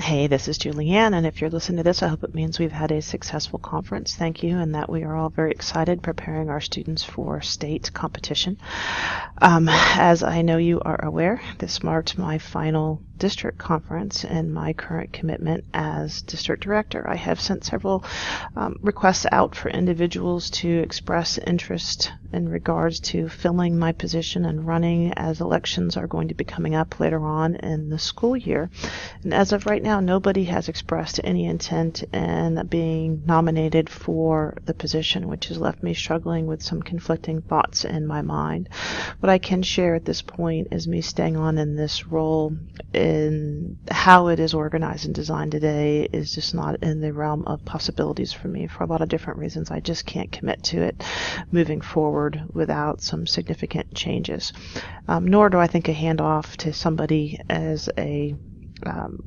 Hey, this is Julianne, and if you're listening to this, I hope it means we've had a successful conference. Thank you, and that we are all very excited preparing our students for state competition. As I know you are aware, this marked my final district conference and my current commitment as district director. I have sent several requests out for individuals to express interest in regards to filling my position and running, as elections are going to be coming up later on in the school year. And as of right now, nobody has expressed any intent in being nominated for the position, which has left me struggling with some conflicting thoughts in my mind. What I can share at this point is me staying on in this role. In how it is organized and designed today is just not in the realm of possibilities for me for a lot of different reasons. I just can't commit to it moving forward without some significant changes. Nor do I think a handoff to somebody as a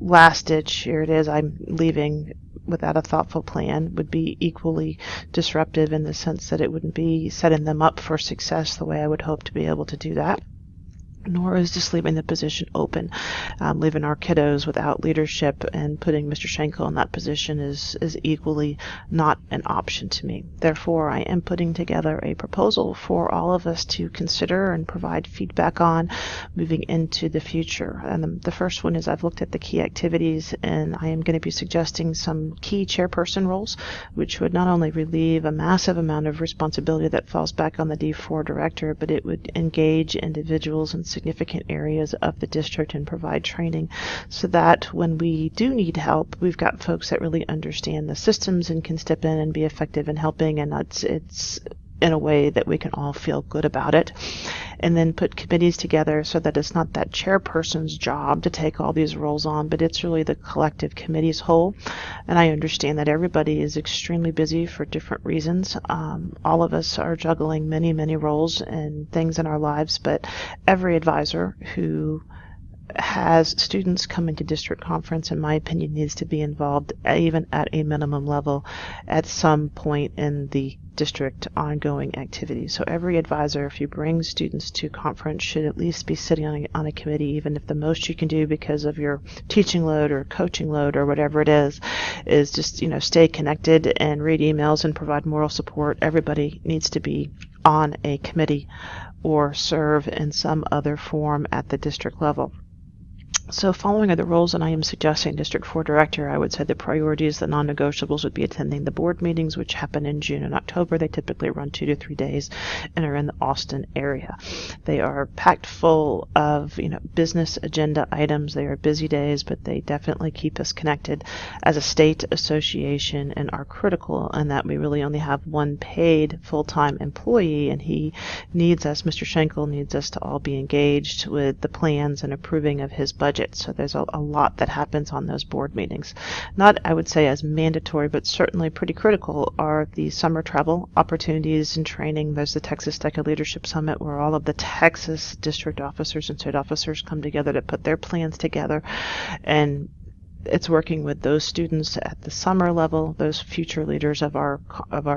last ditch, here it is, I'm leaving without a thoughtful plan, would be equally disruptive in the sense that it wouldn't be setting them up for success the way I would hope to be able to do that. Nor is just leaving the position open, leaving our kiddos without leadership and putting Mr. Schenkel in that position is equally not an option to me. Therefore, I am putting together a proposal for all of us to consider and provide feedback on moving into the future. And the first one is I've looked at the key activities, and I am going to be suggesting some key chairperson roles, which would not only relieve a massive amount of responsibility that falls back on the D4 director, but it would engage individuals in significant areas of the district and provide training so that when we do need help, we've got folks that really understand the systems and can step in and be effective in helping, and it's in a way that we can all feel good about it. And then put committees together so that it's not that chairperson's job to take all these roles on, but it's really the collective committee's whole. And I understand that everybody is extremely busy for different reasons. All of us are juggling many, many roles and things in our lives, but every advisor who has students come into district conference, in my opinion, needs to be involved, even at a minimum level, at some point in the district ongoing activity. So every advisor, if you bring students to conference, should at least be sitting on a committee, even if the most you can do because of your teaching load or coaching load or whatever it is just, stay connected and read emails and provide moral support. Everybody needs to be on a committee or serve in some other form at the district level. So following are the roles that I am suggesting District 4 Director, I would say the priorities, the non-negotiables would be attending the board meetings, which happen in June and October. They typically run 2 to 3 days and are in the Austin area. They are packed full of, business agenda items. They are busy days, but they definitely keep us connected as a state association and are critical in that we really only have one paid full-time employee, and he needs us, Mr. Schenkel needs us to all be engaged with the plans and approving of his budget. So there's a lot that happens on those board meetings. Not, I would say, as mandatory, but certainly pretty critical are the summer travel opportunities and training. There's the Texas DECA Leadership Summit, where all of the Texas district officers and state officers come together to put their plans together, and it's working with those students at the summer level, those future leaders of our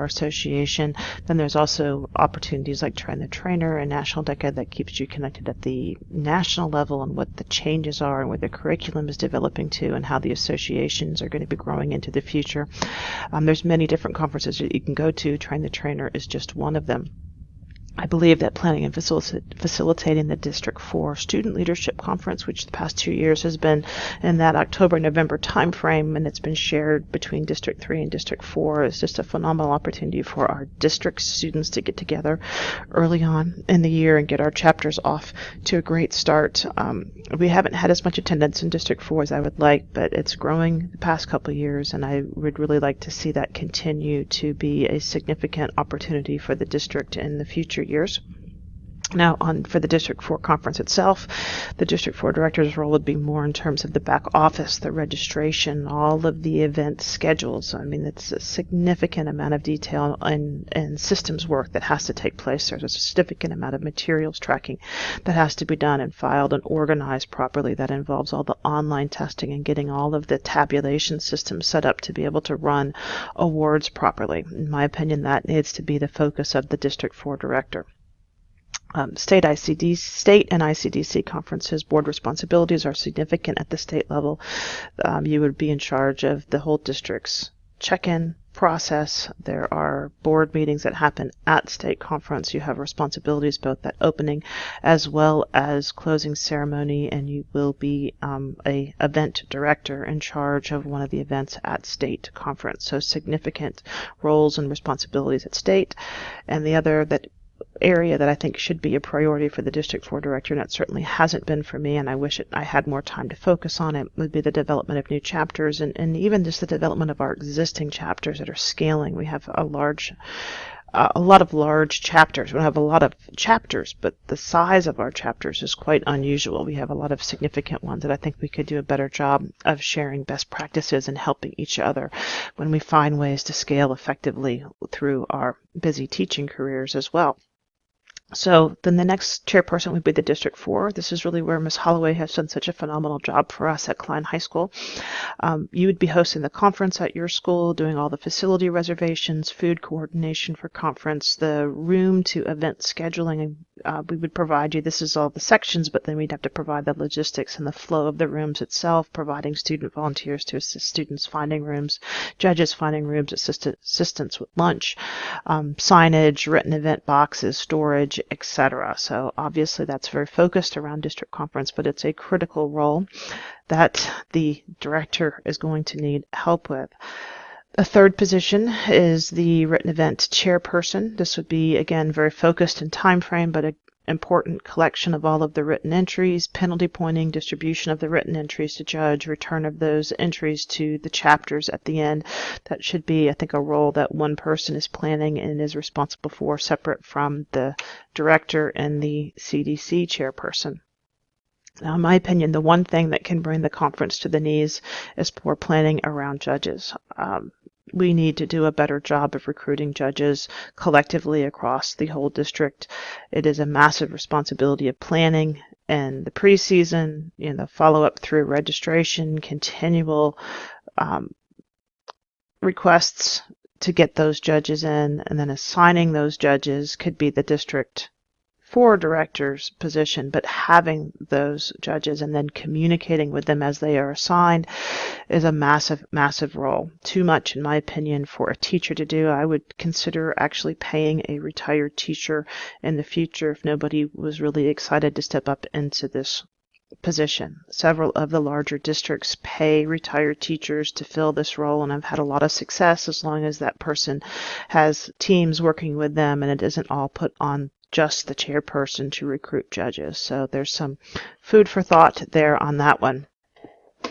association. Then there's also opportunities like Train the Trainer and National DECA that keeps you connected at the national level and what the changes are and where the curriculum is developing to and how the associations are going to be growing into the future. There's many different conferences that you can go to. Train the Trainer is just one of them. I believe that planning and facilitating the District 4 Student Leadership Conference, which the past 2 years has been in that October-November timeframe, and it's been shared between District 3 and District 4, is just a phenomenal opportunity for our district students to get together early on in the year and get our chapters off to a great start. We haven't had as much attendance in District 4 as I would like, but it's growing the past couple of years, and I would really like to see that continue to be a significant opportunity for the district in the future years. Now, for the District 4 conference itself, the District 4 director's role would be more in terms of the back office, the registration, all of the event schedules. I mean, it's a significant amount of detail and systems work that has to take place. There's a significant amount of materials tracking that has to be done and filed and organized properly. That involves all the online testing and getting all of the tabulation systems set up to be able to run awards properly. In my opinion, that needs to be the focus of the District 4 director. State and ICDC conferences, board responsibilities are significant at the state level. You would be in charge of the whole district's check-in process. There are board meetings that happen at state conference. You have responsibilities both at opening as well as closing ceremony, and you will be a event director in charge of one of the events at state conference. So significant roles and responsibilities at state. And the other area that I think should be a priority for the District 4 director, and it certainly hasn't been for me, and I wish I had more time to focus on it, would be the development of new chapters and even just the development of our existing chapters that are scaling. We have a lot of large chapters. We don't have a lot of chapters, but the size of our chapters is quite unusual. We have a lot of significant ones that I think we could do a better job of sharing best practices and helping each other when we find ways to scale effectively through our busy teaching careers as well. So then the next chairperson would be the District 4. This is really where Ms. Holloway has done such a phenomenal job for us at Klein High School. You would be hosting the conference at your school, doing all the facility reservations, food coordination for conference, the room to event scheduling. We would provide you, this is all the sections, but then we'd have to provide the logistics and the flow of the rooms itself, providing student volunteers to assist students finding rooms, judges finding rooms, assistants with lunch, signage, written event boxes, storage, etc. So obviously that's very focused around district conference, but it's a critical role that the director is going to need help with. A third position is the written event chairperson. This would be, again, very focused in time frame, but an important collection of all of the written entries, penalty pointing, distribution of the written entries to judge, return of those entries to the chapters at the end. That should be, I think, a role that one person is planning and is responsible for, separate from the director and the CDC chairperson. Now, in my opinion, the one thing that can bring the conference to the knees is poor planning around judges. We need to do a better job of recruiting judges collectively across the whole district. It is a massive responsibility of planning and the preseason, the follow-up through registration, continual requests to get those judges in, and then assigning those judges could be the District 4 director's position, but having those judges and then communicating with them as they are assigned is a massive, massive role. Too much, in my opinion, for a teacher to do. I would consider actually paying a retired teacher in the future if nobody was really excited to step up into this position. Several of the larger districts pay retired teachers to fill this role, and I've had a lot of success as long as that person has teams working with them and it isn't all put on just the chairperson to recruit judges. So there's some food for thought there on that one.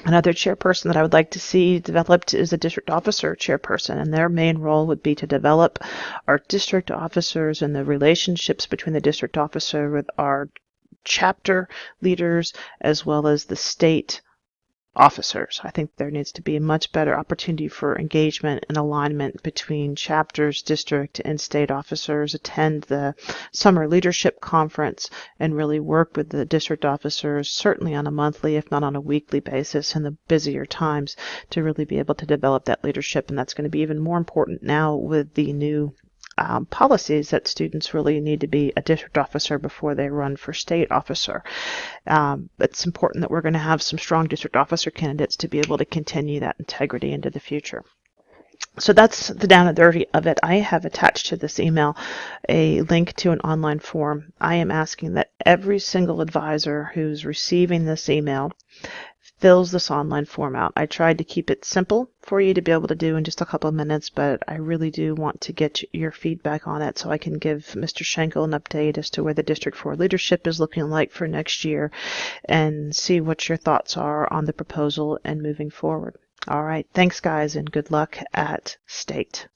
Another chairperson that I would like to see developed is a district officer chairperson, and their main role would be to develop our district officers and the relationships between the district officer with our chapter leaders as well as the state officers. I think there needs to be a much better opportunity for engagement and alignment between chapters, district, and state officers. Attend the summer leadership conference and really work with the district officers, certainly on a monthly, if not on a weekly basis in the busier times, to really be able to develop that leadership. And that's going to be even more important now with the new policies that students really need to be a district officer before they run for state officer. It's important that we're going to have some strong district officer candidates to be able to continue that integrity into the future. So that's the down and dirty of it. I have attached to this email a link to an online form. I am asking that every single advisor who's receiving this email fills this online form out. I tried to keep it simple for you to be able to do in just a couple of minutes, but I really do want to get your feedback on it so I can give Mr. Schenkel an update as to where the District 4 leadership is looking like for next year and see what your thoughts are on the proposal and moving forward. All right, thanks guys, and good luck at State.